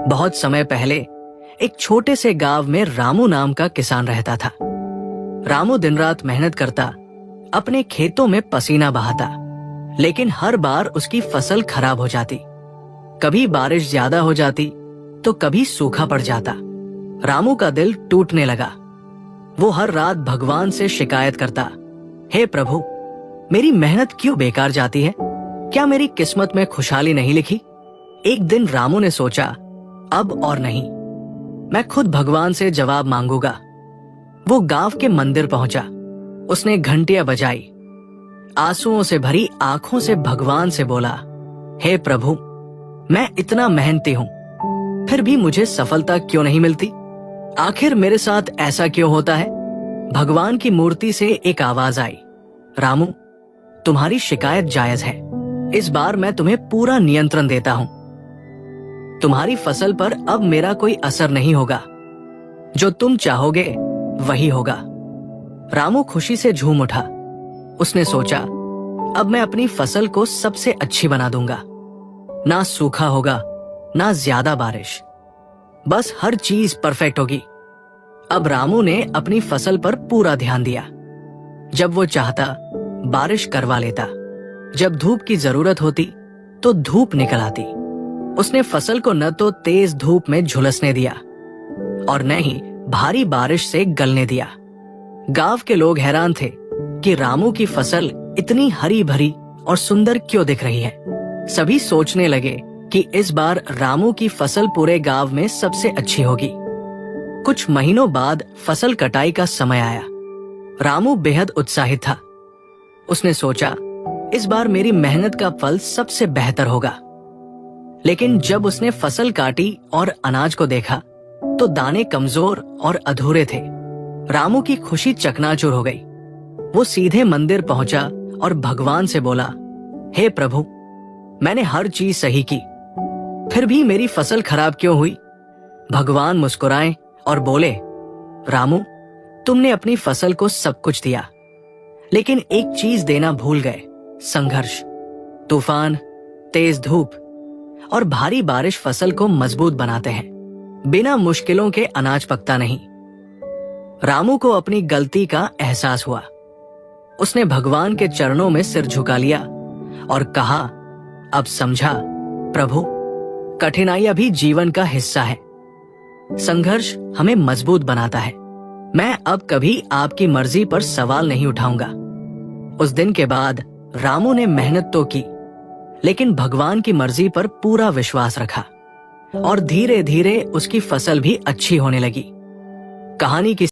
बहुत समय पहले एक छोटे से गांव में रामू नाम का किसान रहता था। रामू दिन रात मेहनत करता, अपने खेतों में पसीना बहाता, लेकिन हर बार उसकी फसल खराब हो जाती। कभी बारिश ज्यादा हो जाती तो कभी सूखा पड़ जाता। रामू का दिल टूटने लगा। वो हर रात भगवान से शिकायत करता, हे प्रभु, मेरी मेहनत क्यों बेकार जाती है? क्या मेरी किस्मत में खुशहाली नहीं लिखी? एक दिन रामू ने सोचा, अब और नहीं, मैं खुद भगवान से जवाब मांगूंगा। वो गांव के मंदिर पहुंचा। उसने घंटियां बजाई, आंसुओं से भरी आंखों से भगवान से बोला, हे प्रभु, मैं इतना मेहनती हूं, फिर भी मुझे सफलता क्यों नहीं मिलती? आखिर मेरे साथ ऐसा क्यों होता है? भगवान की मूर्ति से एक आवाज आई, रामू, तुम्हारी शिकायत जायज है। इस बार मैं तुम्हें पूरा नियंत्रण देता हूं। तुम्हारी फसल पर अब मेरा कोई असर नहीं होगा। जो तुम चाहोगे वही होगा। रामू खुशी से झूम उठा। उसने सोचा, अब मैं अपनी फसल को सबसे अच्छी बना दूंगा। ना सूखा होगा, ना ज्यादा बारिश, बस हर चीज परफेक्ट होगी। अब रामू ने अपनी फसल पर पूरा ध्यान दिया। जब वो चाहता बारिश करवा लेता, जब धूप की जरूरत होती तो धूप निकल आती। उसने फसल को न तो तेज धूप में झुलसने दिया और न ही भारी बारिश से गलने दिया। गांव के लोग हैरान थे कि रामू की फसल इतनी हरी भरी और सुंदर क्यों दिख रही है। सभी सोचने लगे कि इस बार रामू की फसल पूरे गांव में सबसे अच्छी होगी। कुछ महीनों बाद फसल कटाई का समय आया। रामू बेहद उत्साहित था। उसने सोचा, इस बार मेरी मेहनत का फल सबसे बेहतर होगा। लेकिन जब उसने फसल काटी और अनाज को देखा तो दाने कमजोर और अधूरे थे। रामू की खुशी चकनाचूर हो गई। वो सीधे मंदिर पहुंचा और भगवान से बोला, हे प्रभु, मैंने हर चीज सही की, फिर भी मेरी फसल खराब क्यों हुई? भगवान मुस्कुराए और बोले, रामू, तुमने अपनी फसल को सब कुछ दिया, लेकिन एक चीज देना भूल गए, संघर्ष। तूफान, तेज धूप और भारी बारिश फसल को मजबूत बनाते हैं। बिना मुश्किलों के अनाज पकता नहीं। रामू को अपनी गलती का एहसास हुआ। उसने भगवान के चरणों में सिर झुका लिया और कहा, अब समझा प्रभु, कठिनाइयां भी जीवन का हिस्सा है। संघर्ष हमें मजबूत बनाता है। मैं अब कभी आपकी मर्जी पर सवाल नहीं उठाऊंगा। उस दिन के बाद रामू ने मेहनत तो की, लेकिन भगवान की मर्जी पर पूरा विश्वास रखा और धीरे धीरे उसकी फसल भी अच्छी होने लगी। कहानी की